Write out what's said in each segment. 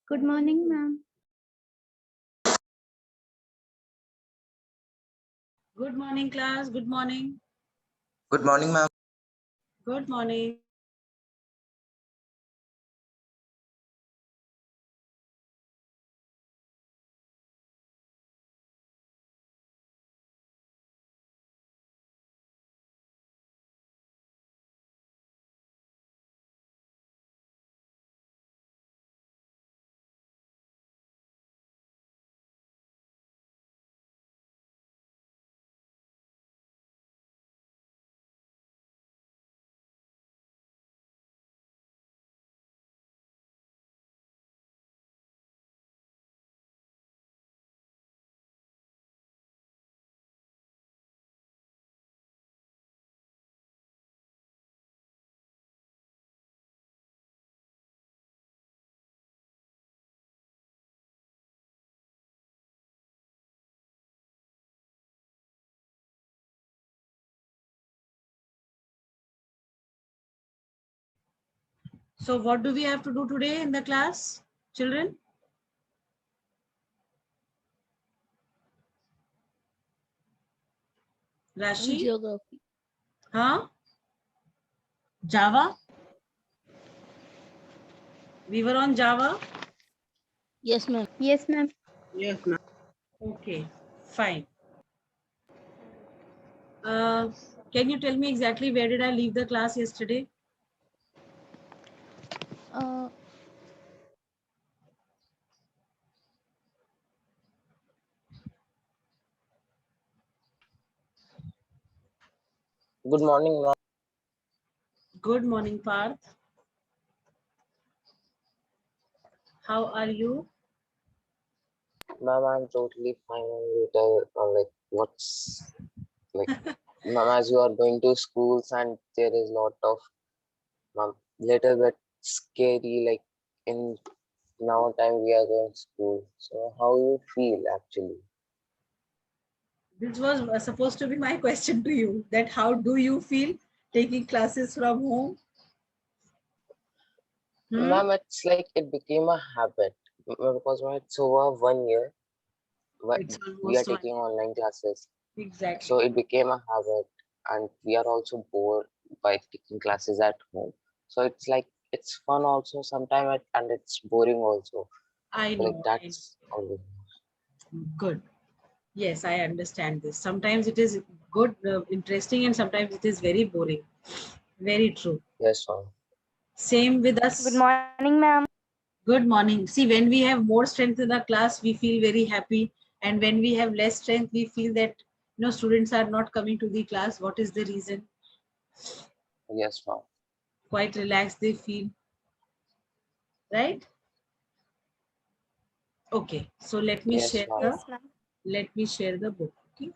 Good morning, ma'am. Good morning, class. Good morning. Good morning, ma'am. Good morning. So what do we have to do today in the class, children? Rashi? Geography. Huh? Java? We were on Java? Yes, ma'am. Yes, ma'am. Yes, ma'am. Okay, fine. Can you tell me exactly where did I leave the class yesterday? Uh, Good morning, ma'am. Good morning, Parth. How are you? Ma'am, I'm totally fine and little like what's like ma'am, as you are going to schools and there is lot of ma'am little bit scary like in now time we are going to school. So how you feel actually? This was supposed to be my question to you, that how do you feel taking classes from home? Ma'am, it's like it became a habit because when it's over 1 year, but It's we are almost one. taking online classes. Exactly. So it became a habit and we are also bored by taking classes at home. So it's like it's fun also sometimes and it's boring also. I So like know. that's always. Good. Yes, I understand this. Sometimes it is good, interesting, and sometimes it is very boring. Very true. Yes, ma'am. Same with Good us. morning, ma'am. Good morning. See, when we have more strength in the class, we feel very happy. And when we have less strength, we feel that students are not coming to the class. What is the reason? Yes, ma'am. Quite relaxed they feel, right? Okay. So let me Yes, share ma'am. the Yes, ma'am. book. Okay.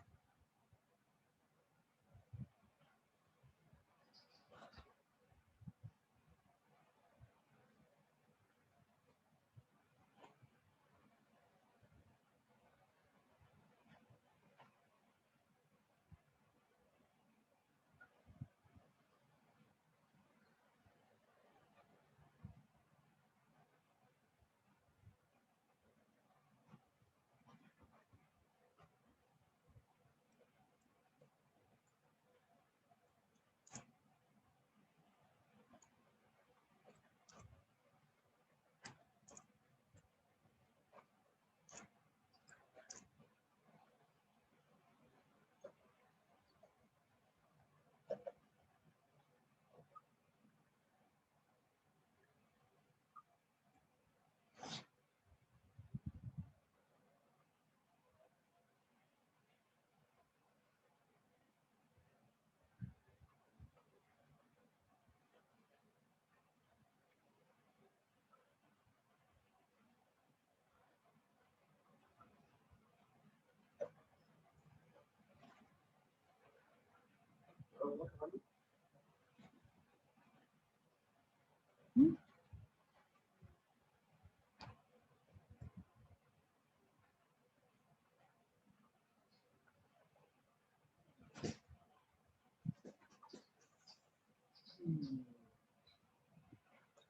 Hmm?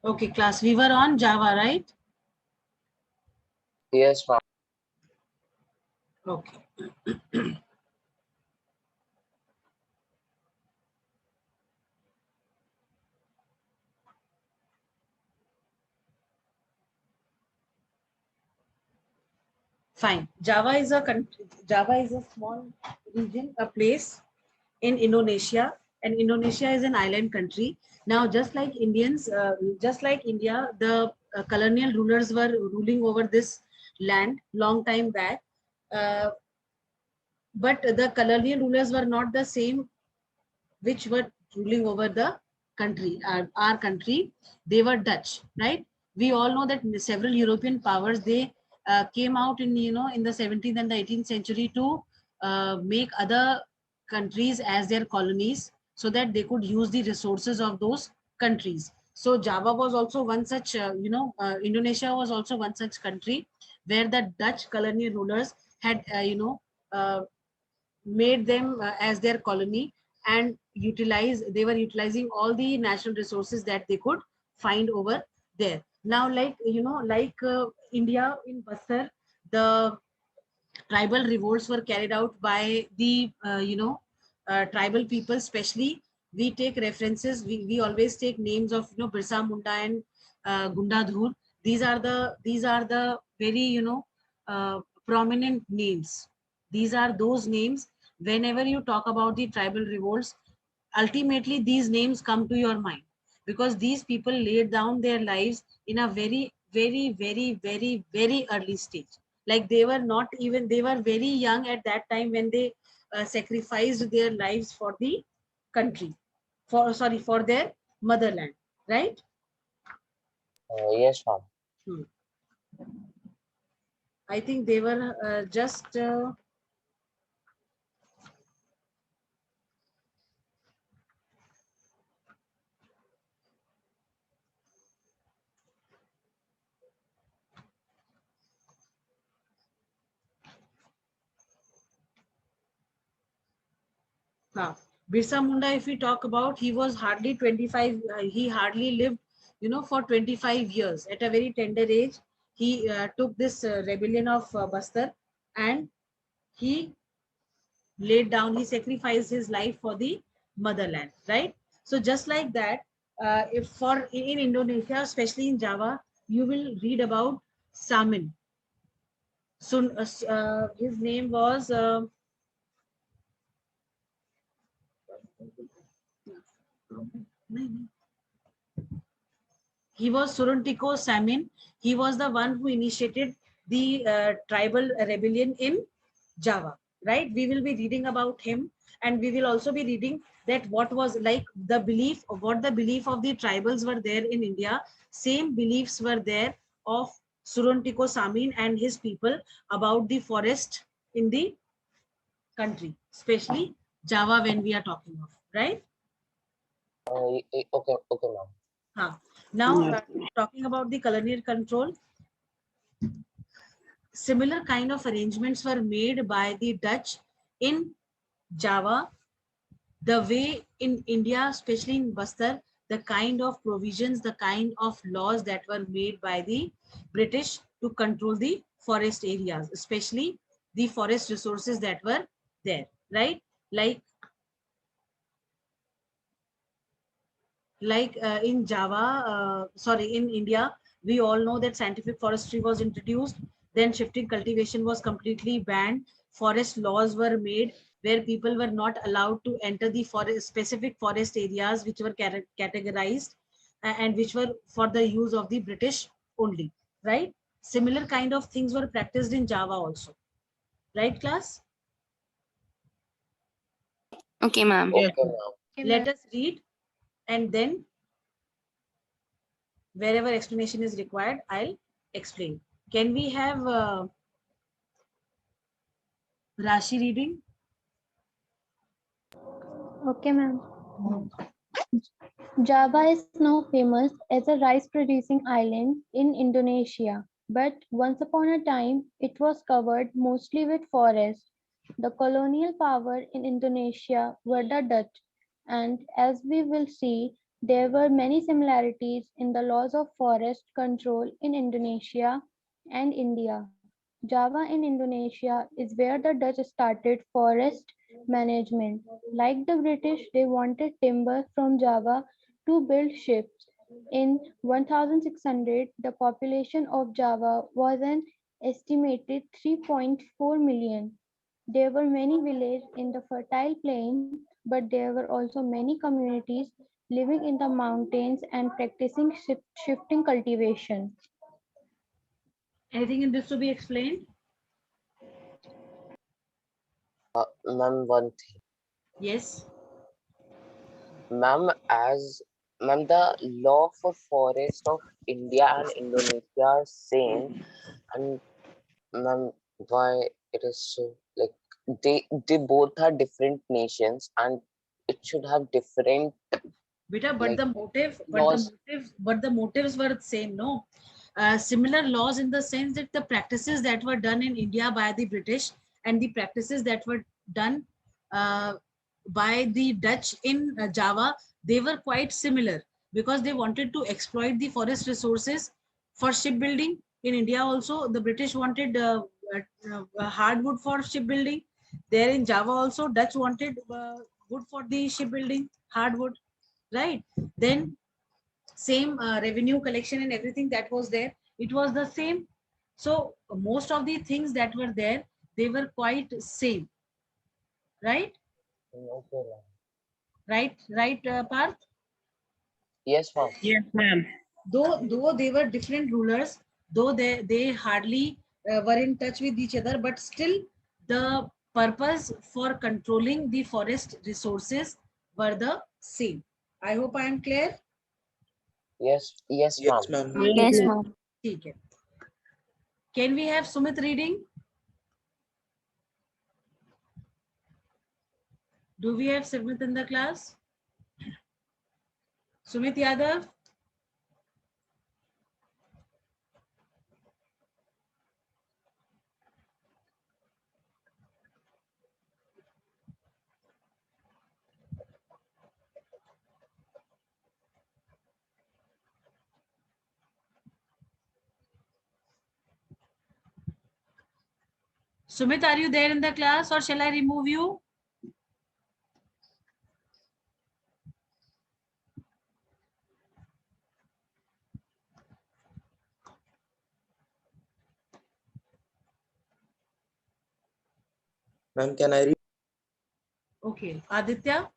Okay, class. We were on Java, right? Yes, ma'am. Okay. Fine. Java is a small region, a place in Indonesia, and Indonesia is an island country. Now, just like India, the colonial rulers were ruling over this land long time back. Uh, but the colonial rulers were not the same which were ruling over the country, our country. They were Dutch, right? We all know that several European powers, they came out in, in the 17th and the 18th century to make other countries as their colonies so that they could use the resources of those countries. So Java was also one such, Indonesia was also one such country where the Dutch colonial rulers had, uh, made them as their colony, and they were utilizing all the natural resources that they could find over there. Now, India in Bastar, the tribal revolts were carried out by the tribal people. Especially, we take references, we always take names of Birsa Munda and Gundadhur. These are the very prominent names. These are those names. Whenever you talk about the tribal revolts, ultimately these names come to your mind, because these people laid down their lives in a very, very, very, very, very early stage. Like, they were very young at that time when they sacrificed their lives for the country, for their motherland, right? Yes, ma'am. Hmm. I think they were just Birsa Munda, if we talk about, he was hardly 25. He hardly lived, for 25 years. At a very tender age, he took this rebellion of Bastar, and he he sacrificed his life for the motherland, right? So just like that, if for in Indonesia, especially in Java, you will read about Samin. So his name was. He was Suruntiko Samin. He was the one who initiated the tribal rebellion in Java, right? We will be reading about him, and we will also be reading that what was like the belief, what the belief of the tribals were there in India. Same beliefs were there of Suruntiko Samin and his people about the forest in the country, especially Java when we are talking of, right? Okay, okay, ma'am. Now, talking about the colonial control, similar kind of arrangements were made by the Dutch in Java. The way in India, especially in Bastar, the kind of provisions, the kind of laws that were made by the British to control the forest areas, especially the forest resources that were there, right? Like in in India, we all know that scientific forestry was introduced. Then shifting cultivation was completely banned. Forest laws were made where people were not allowed to enter the specific forest areas which were categorized and which were for the use of the British only, right? Similar kind of things were practiced in Java also, right, class? Okay, ma'am. Okay, ma'am. Let us read, and then wherever explanation is required, I'll explain. Can we have Rashi reading? Okay, ma'am. Java is now famous as a rice producing island in Indonesia, but once upon a time it was covered mostly with forest. The colonial power in Indonesia were the Dutch, and as we will see, there were many similarities in the laws of forest control in Indonesia and India. Java in Indonesia is where the Dutch started forest management. Like the British, they wanted timber from Java to build ships. In 1600, the population of Java was an estimated 3.4 million. There were many villages in the fertile plain, but there were also many communities living in the mountains and practicing shifting cultivation. Anything in this to be explained? Ma'am, one thing. Yes. Ma'am, as ma'am, the law for forest of India and Indonesia are same, and ma'am, why it is so like they both are different nations, and it should have different Beta, like laws. but the motives were the same, no? Similar laws in the sense that the practices that were done in India by the British and the practices that were done uh, by the Dutch in Java, they were quite similar because they wanted to exploit the forest resources for shipbuilding. In India also, the British wanted hardwood for shipbuilding. There in Java also, Dutch wanted wood for the shipbuilding, hardwood, right? Then same revenue collection and everything that was there, it was the same. So most of the things that were there, they were quite same, right? Okay, ma'am. Right, Parth? Yes, ma'am. Yes, ma'am. Though they were different rulers, though they hardly were in touch with each other, but still the purpose for controlling the forest resources were the same. I hope I am clear. Yes, ma'am. Yes, ma'am. Yes, Yes, ma'am. ma'am. ठीक है. Can we have Sumit reading? Do we have Sumit in the class? Sumit Yadav? Sumit, are you there in the class or shall I remove you? Ma'am, can I read? Okay. Aditya?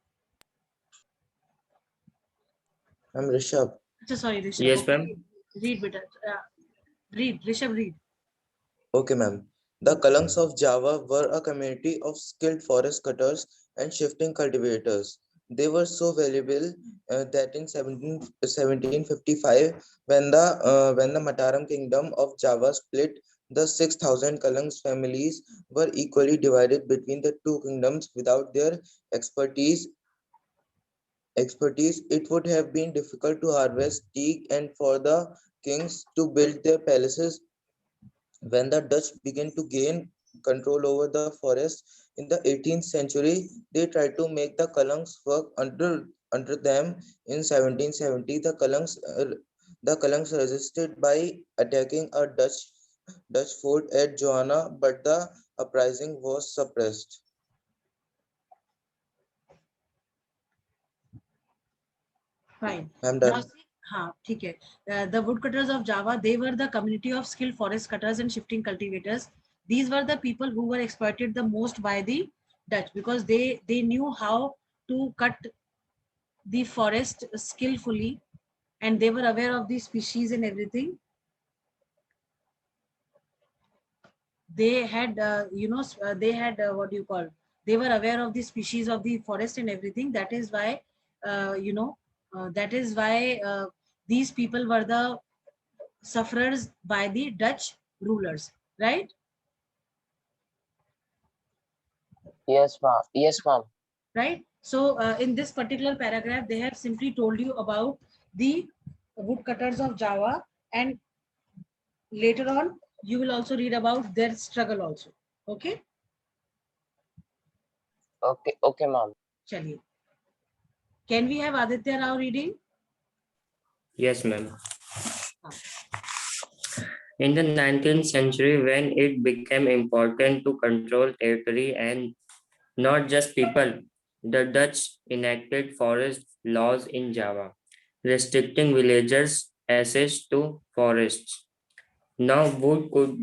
Ma'am, Rishabh. Sorry, Rishabh. Yes, Okay. ma'am. Read, beta. Read, Rishabh, read. Okay, ma'am. The Kalangs of Java were a community of skilled forest cutters and shifting cultivators. They were so valuable that in 1755, when the Mataram kingdom of Java split, the 6,000 Kalangs families were equally divided between the two kingdoms. Without their expertise, it would have been difficult to harvest teak and for the kings to build their palaces. When the Dutch began to gain control over the forest in the 18th century, they tried to make the Kalangs work under them. In 1770, the Kalangs resisted by attacking a Dutch fort at Joanna, but the uprising was suppressed. Fine. I'm Now, done. see, ठीक है. The woodcutters of Java, they were the community of skilled forest cutters and shifting cultivators. These were the people who were exploited the most by the Dutch because they knew how to cut the forest skillfully and they were aware of the species and everything. They had, they had what do you call? They were aware of the species of the forest and everything. That is why, that is why these people were the sufferers by the Dutch rulers, right? Yes, ma'am. Yes, ma'am. Right. So in this particular paragraph, they have simply told you about the woodcutters of Java, and later on you will also read about their struggle also. Okay. Okay, ma'am. Chaliye. Can we have Aditya Rao reading? Yes, ma'am. In the 19th century, when it became important to control territory and not just people, the Dutch enacted forest laws in Java, restricting villagers' access to forests. Now, wood could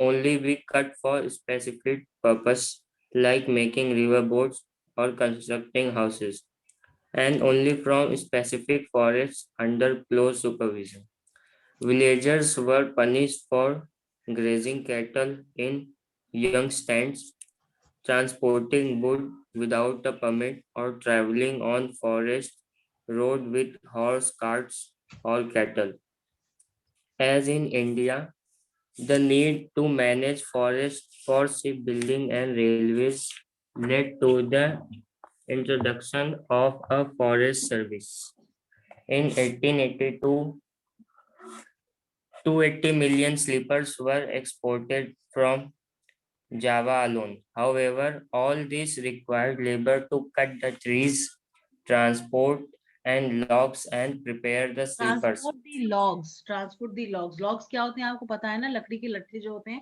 only be cut for specific purpose, like making riverboats or constructing houses, and only from specific forests under close supervision. Villagers were punished for grazing cattle in young stands, transporting wood without a permit, or traveling on forest road with horse carts or cattle. As in India, the need to manage forests for shipbuilding and railways led to the introduction of a forest service. In 1882, 280 million slippers were exported from Java alone. However, all this required labor to cut the trees, transport and logs and prepare the slippers. Transport the logs logs क्या होते हैं आपको पता है ना, लकड़ी के लट्ठे जो होते हैं,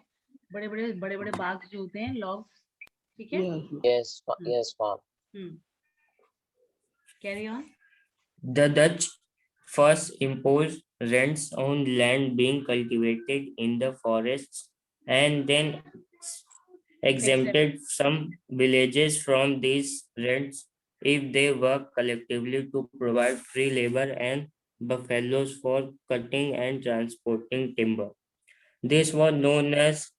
बड़े बड़े बाग जो होते हैं, लॉग्स, ठीक है? Yes, yes, ma'am. Carry on. The Dutch first imposed rents on land being cultivated in the forests and then exempted some villages from these rents if they work collectively to provide free labor and buffaloes for cutting and transporting timber. This was known as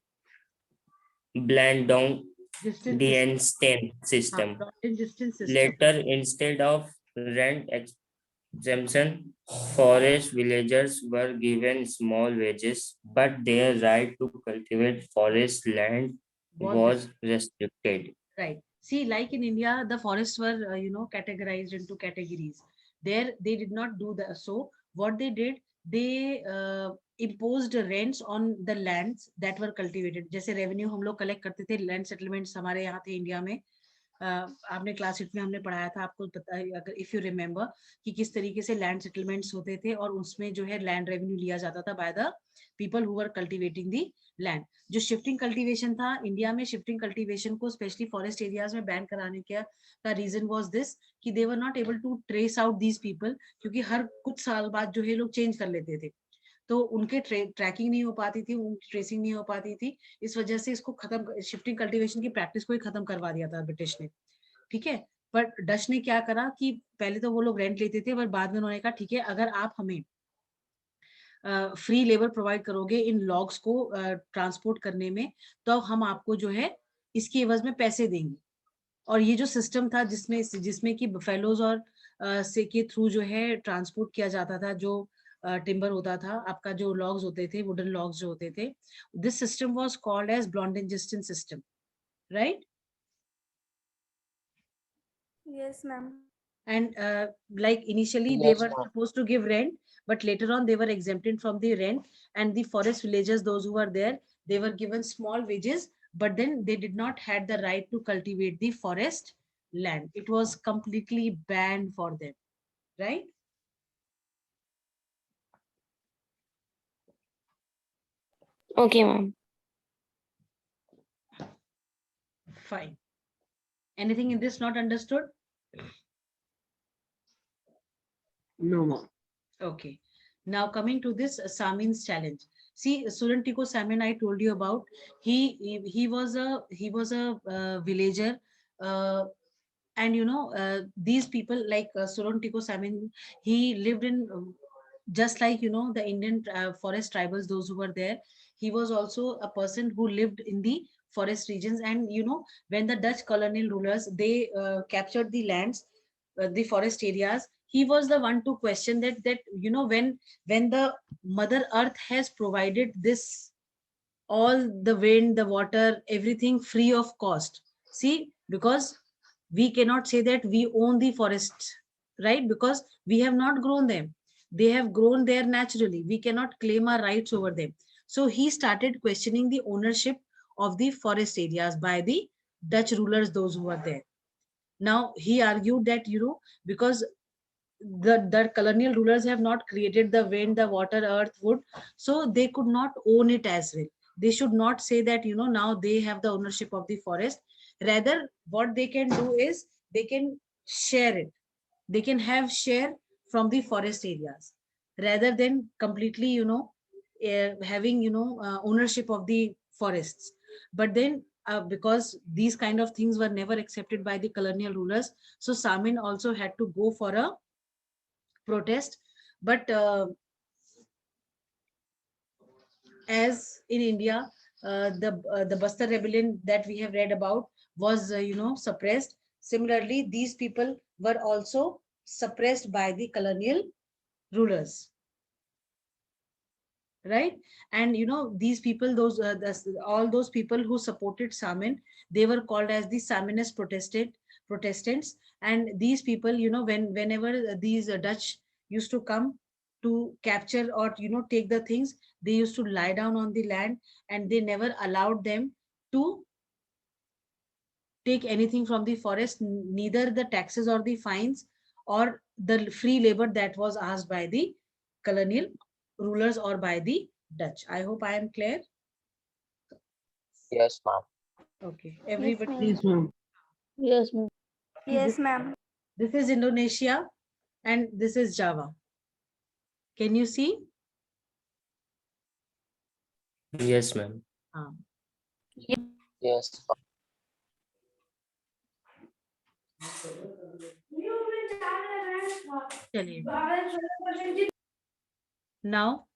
Blandong-Diensten system. Later, instead of rent exemption, forest villagers were given small wages, but their right to cultivate forest land was restricted. Right. See, like in India, the forests were, categorized into categories. There, they did not do that. So, what they did, they imposed rents on the lands that were cultivated. जैसे revenue हम लोग collect करते थे, land settlements हमारे यहाँ थे India में. आपने क्लास 8 में हमने पढ़ाया था, आपको पता है अगर इफ यू रिमेम्बर कि किस तरीके से लैंड सेटलमेंट्स होते थे और उसमें जो है लैंड रेवेन्यू लिया जाता था by the people who were cultivating the land. जो शिफ्टिंग कल्टीवेशन था इंडिया में, शिफ्टिंग कल्टीवेशन को स्पेशली फॉरेस्ट एरियाज में बैन कराने का रीजन वाज दिस कि they were not able to trace out these people, क्योंकि हर कुछ साल बाद जो है लोग चेंज कर लेते थे, तो उनके ट्रैकिंग नहीं हो पाती थी, उनकी ट्रेसिंग नहीं हो पाती थी. इस वजह से इसको खत्म, शिफ्टिंग कल्टीवेशन की प्रैक्टिस को ही खत्म करवा दिया था ब्रिटिश ने. ठीक है, पर डच ने क्या करा कि पहले तो वो लोग रेंट लेते थे, पर बाद में उन्होंने कहा ठीक है, अगर आप हमें फ्री लेबर प्रोवाइड करोगे इन लॉग्स को ट्रांसपोर्ट करने में, तो हम आपको जो है इसकी एवज में पैसे देंगे. और ये जो सिस्टम था जिसमें कि बफेलोज और से के थ्रू जो है ट्रांसपोर्ट किया जाता था, जो टिम्बर होता था, आपका जो लॉग्स होते थे, वुडन लॉग्स जो होते थे, this system was called as ब्लॉन्डेन-जिस्टन system, right? Yes, ma'am. And like initially Yes, they were ma'am. supposed to give rent, but later on they were exempted from the rent, and the forest villagers, those who were there, they were given small wages, but then they did not had the right to cultivate the forest land. It was completely banned for them, right? Okay, ma'am. Fine. Anything in this not understood? No, ma'am. Okay. Now coming to this Samin's challenge. See, Surantiko Samin, I told you about. He was a villager, and these people like Surantiko Samin, he lived in just like the Indian forest tribals, those who were there. He was also a person who lived in the forest regions, and when the Dutch colonial rulers, they captured the lands, the forest areas, he was the one to question that when the mother earth has provided this, all the wind, the water, everything free of cost. See, because we cannot say that we own the forests, right? Because we have not grown them, they have grown there naturally, we cannot claim our rights over them. So he started questioning the ownership of the forest areas by the Dutch rulers, those who were there. Now he argued that because the colonial rulers have not created the wind, the water, earth, wood, so they could not own it as well. They should not say that, now they have the ownership of the forest. Rather, what they can do is they can share it. They can have share from the forest areas rather than completely, having, ownership of the forests. But then, because these kind of things were never accepted by the colonial rulers, so Samin also had to go for a protest. But as in India, the Bastar rebellion that we have read about was, suppressed. Similarly, these people were also suppressed by the colonial rulers, right? And these people, all those people who supported Samin, they were called as the Saminist Protestants. And these people, whenever these Dutch used to come to capture or take the things, they used to lie down on the land, and they never allowed them to take anything from the forest, neither the taxes or the fines or the free labor that was asked by the colonial rulers or by the Dutch. I hope I am clear. Yes, ma'am. Okay, everybody. Yes, ma'am. Yes, ma'am. Yes, ma'am. This is Indonesia and this is Java. Can you see? Yes, ma'am. Yes, ma'am. चलिए. Now,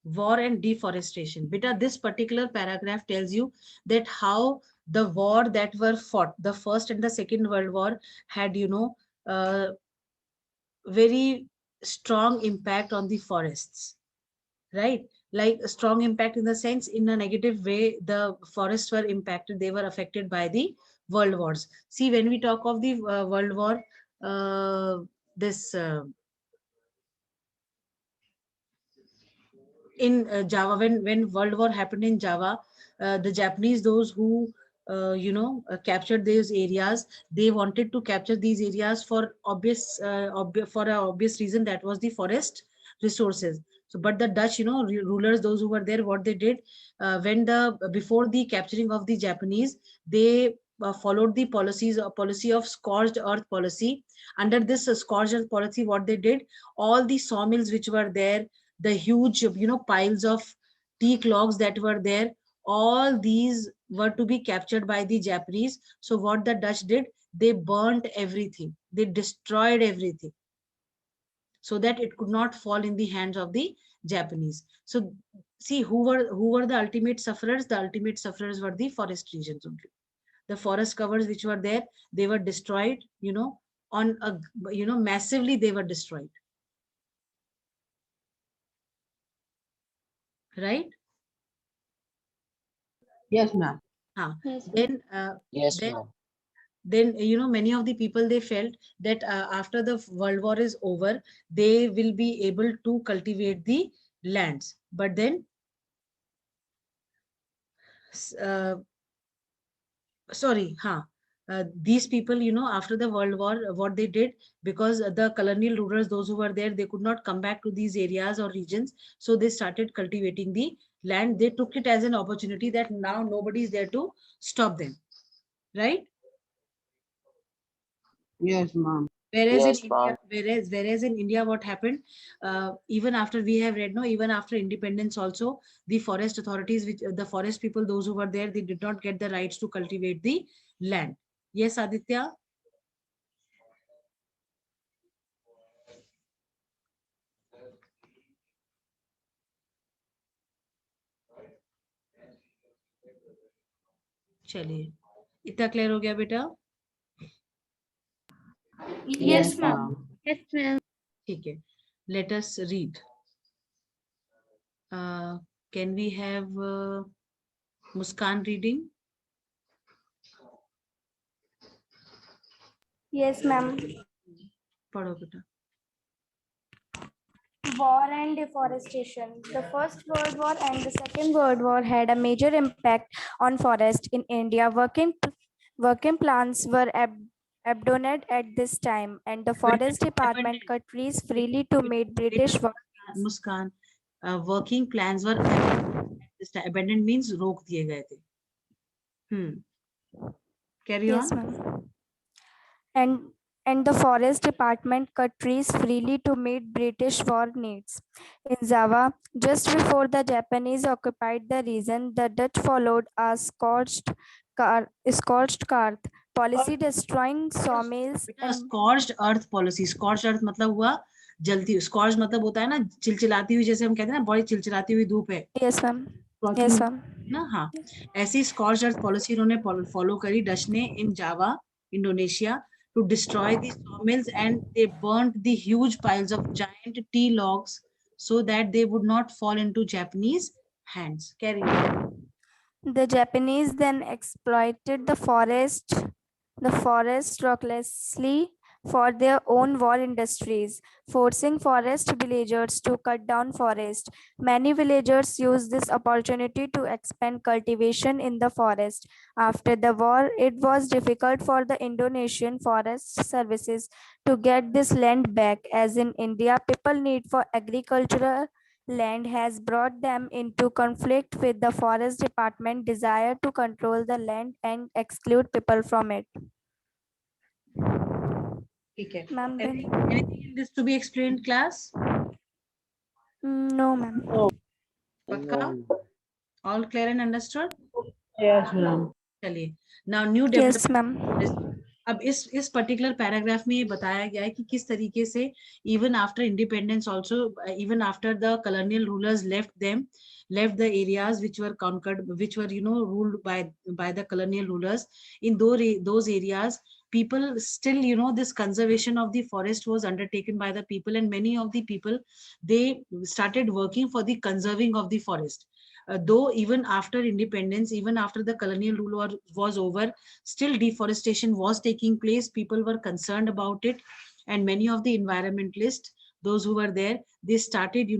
war and deforestation. Beta, this particular paragraph tells you that how the war that were fought, the First and the Second World War, had, very strong impact on the forests, right? Like a strong impact in the sense, in a negative way, the forests were impacted. They were affected by the world wars. See, when we talk of the World War, this in Java, when World War happened in Java, the Japanese, those who captured these areas, they wanted to capture these areas for for an obvious reason, that was the forest resources. So, but the Dutch, rulers, those who were there, what they did, before the capturing of the Japanese, they followed the policy of scorched earth policy. Under this scorched earth policy, what they did, all the sawmills which were there, the huge, piles of teak logs that were there, all these were to be captured by the Japanese. So what the Dutch did, they burnt everything, they destroyed everything, so that it could not fall in the hands of the Japanese. So see, who were the ultimate sufferers? The ultimate sufferers were the forest regions only. The forest covers which were there, they were destroyed, on a, massively they were destroyed. Right? Yes, ma'am. Yes, Then Yes, then ma'am. then many of the people, they felt that after the World War is over, they will be able to cultivate the lands. But then sorry, these people, after the World War, what they did, because the colonial rulers, those who were there, they could not come back to these areas or regions, so they started cultivating the land. They took it as an opportunity that now nobody is there to stop them, right? Yes, ma'am. Whereas Yes, in ma'am. India, whereas in India, what happened? Even after we have read, no, even after independence, also the forest authorities, which the forest people, those who were there, they did not get the rights to cultivate the land. Yes, Aditya. चलिए, इतना clear हो गया बेटा? Yes, ma'am. yes, ma'am. ठीक है. Let us read. Can we have Muskan reading? Yes, ma'am. पढ़ो बेटा. War and deforestation. The First World War and the Second World War had a major impact on forest in India. Working plants were abandoned at this time, and the forest department cut trees freely to meet British Muskan, working plans were abandoned means रोक दिए गए थे. Carry Yes, on. ma'am. And the forest department cut trees freely to meet British war needs. In Java, just before the Japanese occupied the region, the Dutch followed a scorched earth policy, destroying sawmills बेटा and स्कॉर्च्ड earth policy. स्कॉर्च्ड अर्थ मतलब हुआ जलती. Scorch मतलब होता है ना चिलचिलाती हुई, जैसे हम कहते हैं ना बड़ी चिलचिलाती हुई धूप है. yes, ma'am. Scorching Yes, ma'am. ना. हाँ, ऐसी स्कॉर्च अर्थ पॉलिसी उन्होंने फॉलो करी डच ने इन जावा, Indonesia, to destroy the sawmills, and they burnt the huge piles of giant tea logs so that they would not fall into Japanese hands. Carry on. The Japanese then exploited the forest recklessly for their own war industries, forcing forest villagers to cut down forest. Many villagers used this opportunity to expand cultivation in the forest. After the war, it was difficult for the Indonesian Forest Services to get this land back. As in India, people need for agricultural land has brought them into conflict with the forest department desire to control the land and exclude people from it. ठीक है. Ma'am, then- Anything in this to be explained, class? No, ma'am. पक्का? All clear and understood? Yes, ma'am. चलिए. Now new Yes, development. ma'am. अब इस particular paragraph में ये बताया गया है कि किस तरीके से even after independence also, even after the colonial rulers left the areas which were conquered, which were ruled by the colonial rulers. In those areas, people still, this conservation of the forest was undertaken by the people, and many of the people, they started working for the conserving of the forest. Though even after independence, even after the colonial rule was over, still deforestation was taking place. People were concerned about it, and many of the environmentalists, those who were there, they started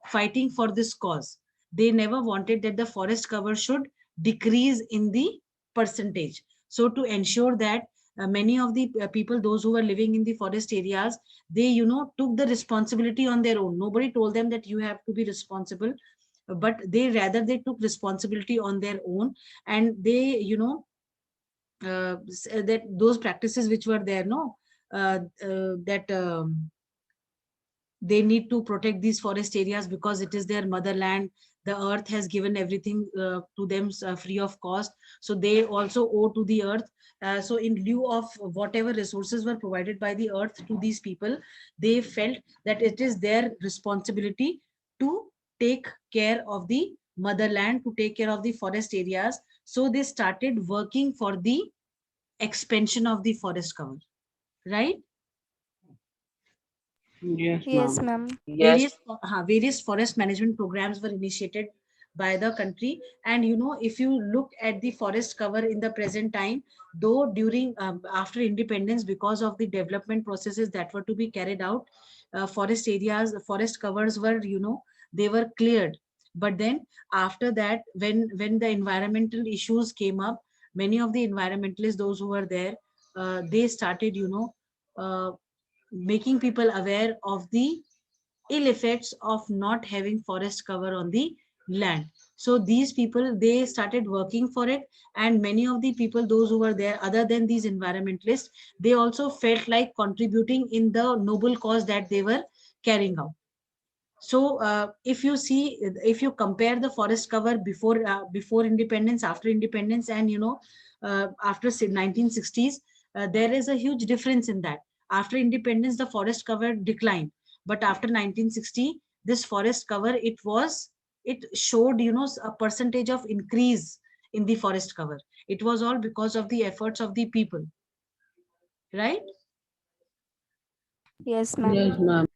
fighting for this cause. They never wanted that the forest cover should decrease in the percentage. So to ensure that many of the people, those who were living in the forest areas, they took the responsibility on their own. Nobody told them that you have to be responsible, but they took responsibility on their own, and they that those practices which were there, that they need to protect these forest areas because it is their motherland. The earth has given everything to them free of cost, so they also owe to the earth. So in lieu of whatever resources were provided by the earth to these people, they felt that it is their responsibility to take care of the motherland, to take care of the forest areas. So they started working for the expansion of the forest cover, right? Yes, Yes, ma'am. ma'am. Yes, Various forest management programs were initiated by the country. And if you look at the forest cover in the present time, though during after independence, because of the development processes that were to be carried out, forest areas, forest covers were, they were cleared. But then after that, when the environmental issues came up, many of the environmentalists, those who were there, they started making people aware of the ill effects of not having forest cover on the land. So these people, they started working for it, and many of the people, those who were there, other than these environmentalists, they also felt like contributing in the noble cause that they were carrying out. So if you see, if you compare the forest cover before independence, after independence, and after 1960s, there is a huge difference in that. After independence, the forest cover declined, but after 1960, this forest cover, it showed a percentage of increase in the forest cover. It was all because of the efforts of the people, right? Yes, ma'am. Yes, ma'am.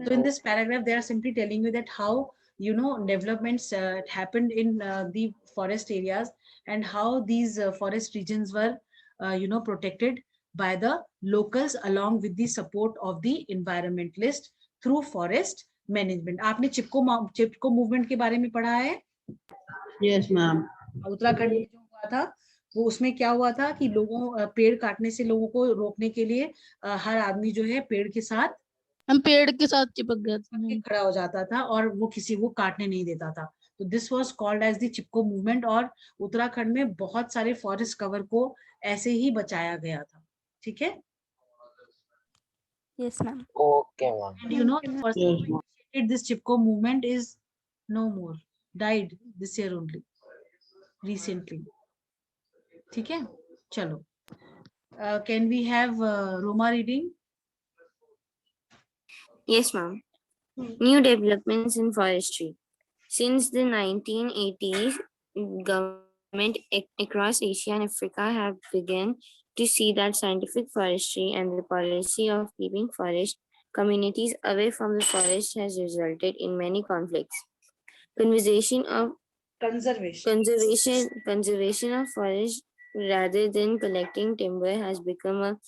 So in this paragraph, they are simply telling you that how developments happened in the forest areas, and how these forest regions were protected by the locals along with the support of the environmentalists through forest management. आपने चिपको movement के बारे में पढ़ा है? Yes, ma'am. Uttarakhand में जो हुआ था, वो उसमें क्या हुआ था कि पेड़ काटने से लोगों को रोकने के लिए हर आदमी जो है पेड़ के साथ हम पेड़ के साथ चिपक गए थे। खड़ा हो जाता था और वो किसी को काटने नहीं देता था। तो this was called as the Chipko movement, और उत्तराखंड में बहुत सारे फॉरेस्ट कवर को ऐसे ही बचाया गया था। ठीक है। Yes, ma'am. Okay, ma'am. And you know, the person Yes, who initiated this Chipko movement is no more, died this year only, recently. ठीक है, चलो. Can we have Roma reading? Yes, ma'am. New developments in forestry. Since the 1980s, government across Asia and Africa have begun to see that scientific forestry and the policy of keeping forest communities away from the forest has resulted in many conflicts. Conservation of forest rather than collecting timber has become a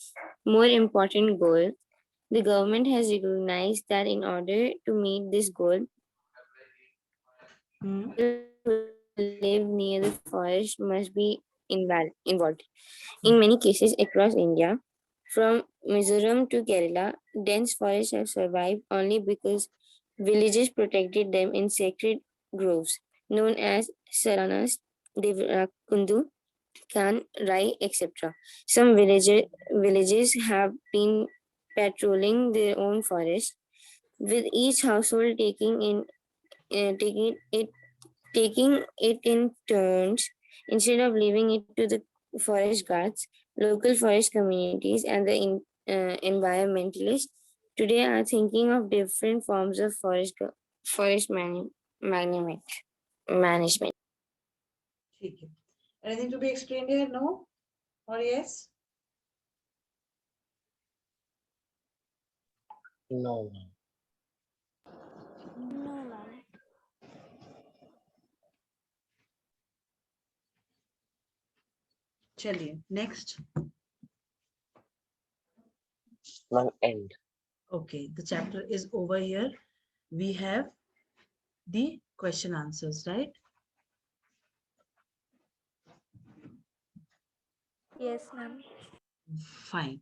more important goal. The government has recognized that in order to meet this goal, live near the forest must be involved. In many cases across India, from Mizoram to Kerala, dense forests have survived only because villages protected them in sacred groves known as Saranas, Devarakundu, Khan, Rai, etc. Some villages have been patrolling their own forest, with each household taking it in turns instead of leaving it to the forest guards. Local forest communities and the environmentalists today are thinking of different forms of management. management. ठीक है. Anything to be explained here? No or yes? No, ma'am. No, ma'am. चलिए, next. Ma'am, end. Okay, the chapter is over here. We have the question answers, right? Yes, ma'am. Fine.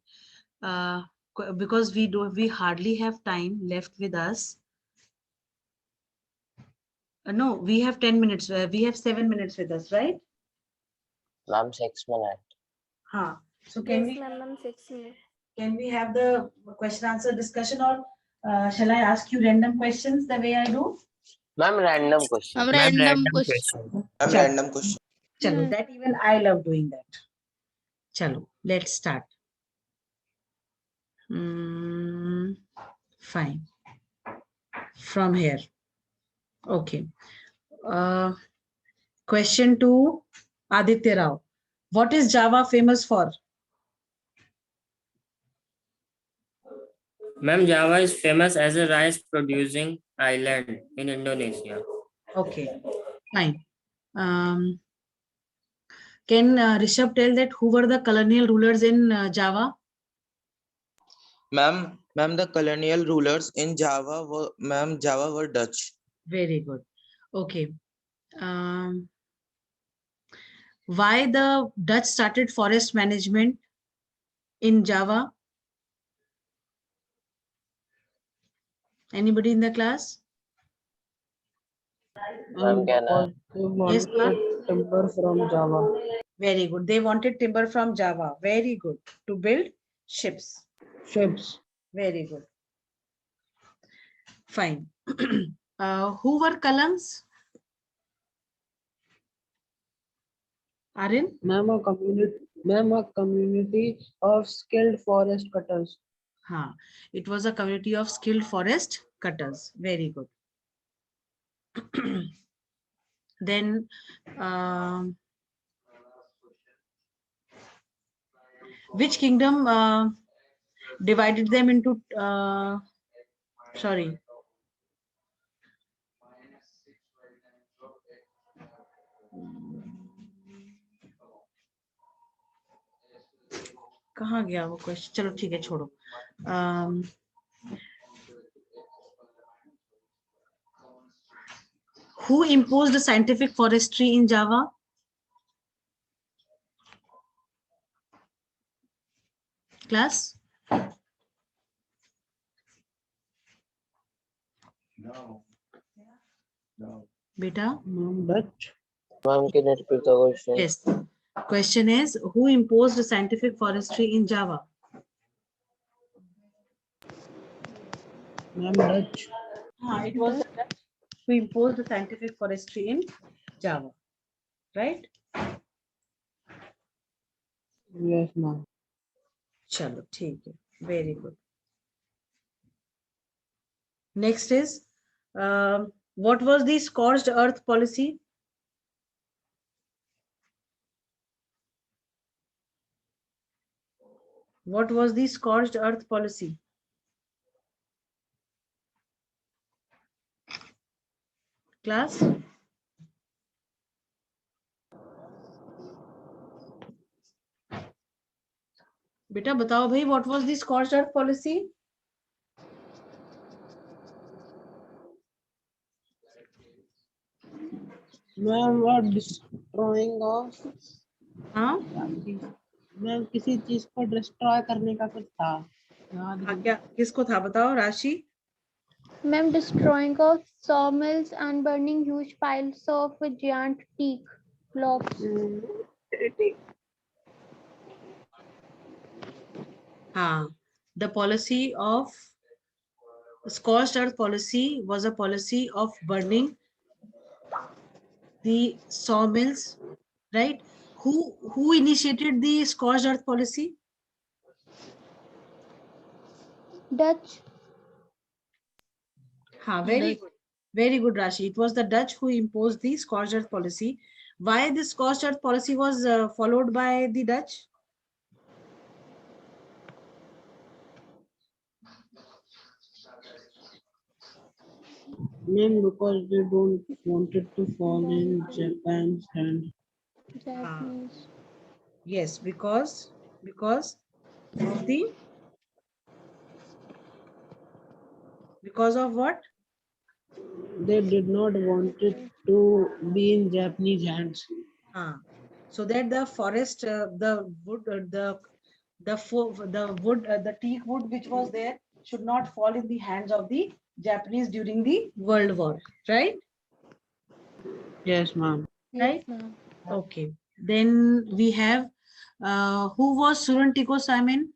Because we hardly have time left with us. No, we have 10 minutes. We have 7 minutes with us, right? Ma'am, 6 minutes. Huh. So Yes, ma'am. 6 minutes. can we have the question answer discussion, or shall I ask you random questions the way I do? Ma'am, random question. हम Ma'am, random random question question. Random question. Chalo, that even I love doing that. Chalo, let's start. Fine. From here. Okay. Question to Aditya Rao. What is Java famous for? Ma'am, Java is famous as a rice producing island in Indonesia. Okay, fine. Can Rishabh tell that who were the colonial rulers in Java? Ma'am, the colonial rulers in Java were Dutch. Very good. Okay. Why the Dutch started forest management in Java? Anybody in the class? Ma'am, can I? Yes, ma'am. timber from Java. Very good. They wanted timber from Java. Very good. To build ships. Ships. Very good. Fine. Who were Kalams? Arin? Ma'am, a community of skilled forest cutters. Huh. It was a community of skilled forest cutters. Very good. Then which kingdom divided them into sorry. कहाँ गया वो question? चलो ठीक है, छोड़ो. Who imposed the scientific forestry in Java? class? Beta? Ma'am, Dutch. Ma'am, can you repeat the question? Yes. Question is, who imposed scientific forestry in Java? Ma'am, Dutch. It was the Dutch who imposed the scientific forestry in Java, right? Yes, ma'am. Chalo, ठीक है. Very good. Next is, what was the scorched earth policy? What was the scorched earth policy? Class? बेटा बताओ भाई, what was the scorched earth policy? Ma'am, what destroying of? हाँ ma'am किसी चीज को destroy करने का कुछ था याद हाँ, क्या किसको था बताओ राशि? Ma'am, destroying of sawmills and burning huge piles of giant teak logs. हाँ, the policy of scorched earth policy was a policy of burning the sawmills, right? Who initiated the scorched earth policy? Dutch. हाँ, very good Rashi. It was the Dutch who imposed the scorched earth policy. Why this scorched earth policy was followed by the Dutch? Ma'am because they don't wanted to fall in Japan's hand. Japanese. Yes, because of the because of what? They did not want it to be in Japanese hands. So that the forest, the wood, the teak wood which was there should not fall in the hands of the Japanese during the World War, right? Yes, ma'am. Right? Yes, ma'am. Okay. Then we have, who was Suran Tiko Simon?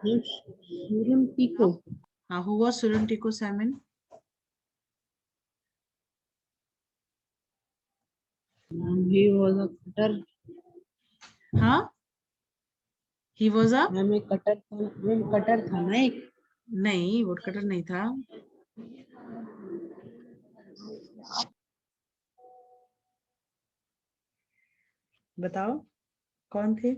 Yes, Suran Tiko. Who was Suran Tiko Simon? He was a cutter. He was a? Ma'am एक cutter था ना एक. नहीं, woodcutter नहीं था. बताओ कौन थे?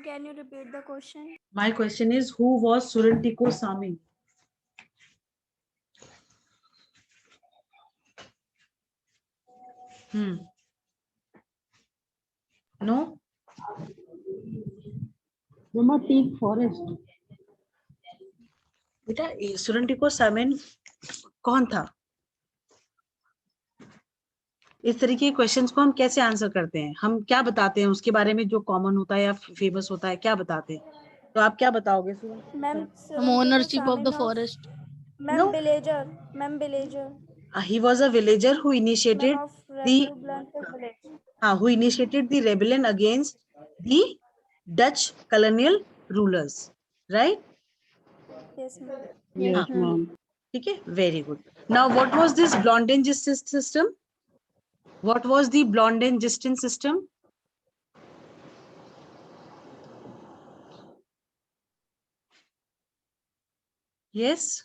Can you repeat the question? My question is, who was Suran Tiko Samin? No? Mama, teak forest. बेटा सुरन टिको सामेन कौन था? इस तरीके के क्वेश्चंस को हम कैसे आंसर करते हैं? हम क्या बताते हैं उसके बारे में जो कॉमन होता है या फेमस होता है, क्या बताते हैं? तो आप क्या बताओगे? हम ownership of the forest. Ma'am villager. Ma'am villager. He was a villager who initiated the rebellion against the Dutch colonial rulers, right? Yes, ma'am. Yes, ma'am. Okay, very good. Now, what was this Blondin-Justin system? What was the Blondin-Justin system? Yes.